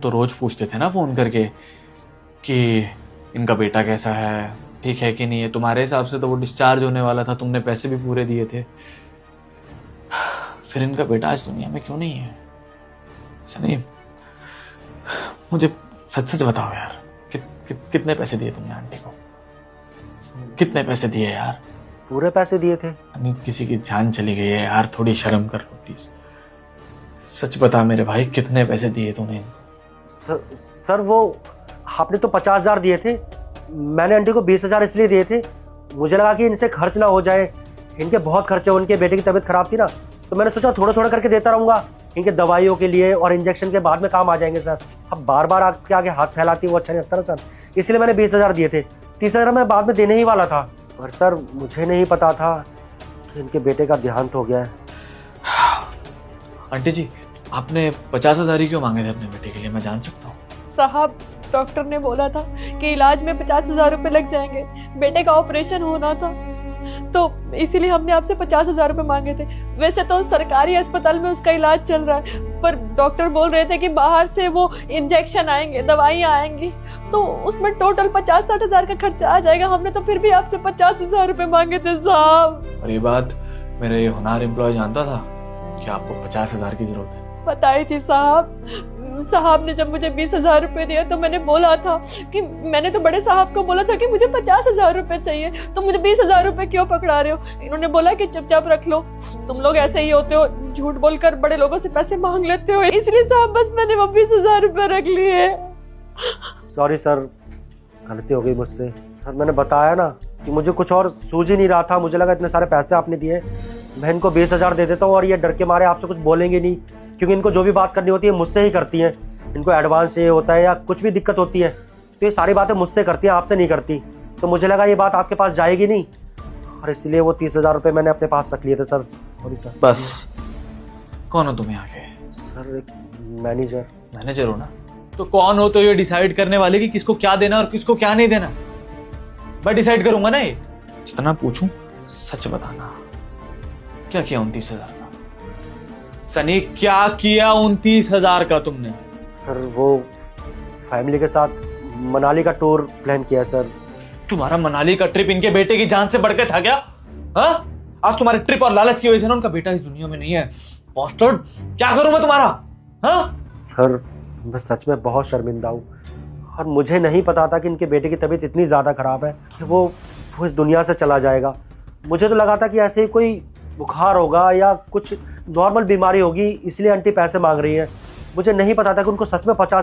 तो रोज पूछते थे ना फोन करके कि इनका बेटा कैसा है, ठीक है कि नहीं है। तुम्हारे हिसाब से तो वो डिस्चार्ज होने वाला था, तुमने पैसे भी पूरे दिए थे। फिर इनका बेटा आज दुनिया में क्यों नहीं है? सनी, मुझे सच सच बताओ यार, कितने पैसे दिए तुमने आंटी को? कितने पैसे दिए यार? पूरे पैसे दिए थे। किसी की जान चली गई है यार, थोड़ी शर्म कर लो प्लीज। सच बता मेरे भाई, कितने पैसे दिए तूने? सर वो आपने तो 50,000 दिए थे, मैंने आंटी को 20,000 इसलिए दिए थे, मुझे लगा कि इनसे खर्च ना हो जाए, इनके बहुत खर्चे, उनके बेटे की तबीयत खराब थी ना, तो मैंने सोचा थोड़ा थोड़ा करके देता रहूंगा इनके दवाइयों के लिए, और इंजेक्शन के बाद में काम आ जाएंगे सर। अब बार बार आपके आगे हाथ फैलाती वो अच्छा नहीं लगता ना सर, इसलिए मैंने 20,000 दिए थे। 30,000 मैं बाद में देने ही वाला था, पर सर मुझे नहीं पता था कि इनके बेटे का देहांत हो गया है। आंटी जी, आपने 50,000 ही क्यों मांगे थे अपने बेटे के लिए, मैं जान सकता हूँ? साहब, डॉक्टर ने बोला था कि इलाज में 50,000 रुपये लग जाएंगे, बेटे का ऑपरेशन होना था, तो इसीलिए हमने आपसे 50,000 रुपये मांगे थे। वैसे तो सरकारी अस्पताल में उसका इलाज चल रहा है, पर डॉक्टर बोल रहे थे कि बाहर से वो इंजेक्शन आएंगे, दवाइयाँ आएंगी, तो उसमें टोटल 50-60,000 का खर्चा आ जाएगा। हमने तो फिर भी आपसे 50,000 रुपये मांगे थे साहब। और ये बात मेरा ये होनहार एम्प्लॉय जानता था कि आपको 50,000 की जरूरत है? बताई थी साहब। साहब ने जब मुझे 20,000 रुपए दिए तो मैंने बोला था कि मैंने तो बड़े साहब को बोला था कि मुझे 50,000 रुपए चाहिए, तो मुझे 20,000 रुपए क्यों पकड़ा रहे हो? इन्होंने बोला कि चुपचाप रख लो, तुम लोग ऐसे ही होते हो, झूठ बोलकर बड़े लोगों से पैसे मांग लेते हो, इसलिए साहब बस मैंने वो 20,000 रुपए रख लिए। सॉरी सर, गलती हो गई मुझसे। सर मैंने बताया ना कि मुझे कुछ और सूझ ही नहीं रहा था, मुझे लगा इतने सारे पैसे आपने दिए, मैं इनको 20,000 दे देता हूँ और ये डर के मारे आपसे कुछ बोलेंगे नहीं, क्योंकि इनको जो भी बात करनी होती है मुझसे ही करती हैं। इनको एडवांस ये होता है या कुछ भी दिक्कत होती है तो ये सारी बातें मुझसे करती हैं, आपसे नहीं करती। तो मुझे लगा ये बात आपके पास जाएगी नहीं, और इसलिए वो 30,000 रुपये मैंने अपने पास रख लिए थे सर। Sorry sir. बस, कौन हो तुम यहाँ के? सर एक मैनेजर। मैनेजर हो ना, तो कौन हो तो ये डिसाइड करने वाले कि किसको क्या देना और किसको क्या नहीं देना? मैं डिसाइड करूंगा ना ये। जितना पूछूं सच बताना, क्या किया 29,000 का? सनी, क्या किया 29,000 का तुमने? सर वो फैमिली के साथ मनाली का टूर प्लान किया सर। तुम्हारा मनाली का ट्रिप इनके बेटे की जान से बढ़ के था क्या? हाँ, आज तुम्हारे ट्रिप और लालच की वजह से ना उनका बेटा इस दुनिया में नहीं है। बॉस्टर्ड, क्या करूं मैं तुम्हारा? हाँ सर मैं सच में बहुत शर्मिंदा हूँ, और मुझे नहीं पता था कि इनके बेटे की तबीयत इतनी ज़्यादा ख़राब है कि वो इस दुनिया से चला जाएगा। मुझे तो लगा था कि ऐसे ही कोई बुखार होगा या कुछ नॉर्मल बीमारी होगी, इसलिए आंटी पैसे मांग रही है। मुझे नहीं पता था कि उनको सच में 50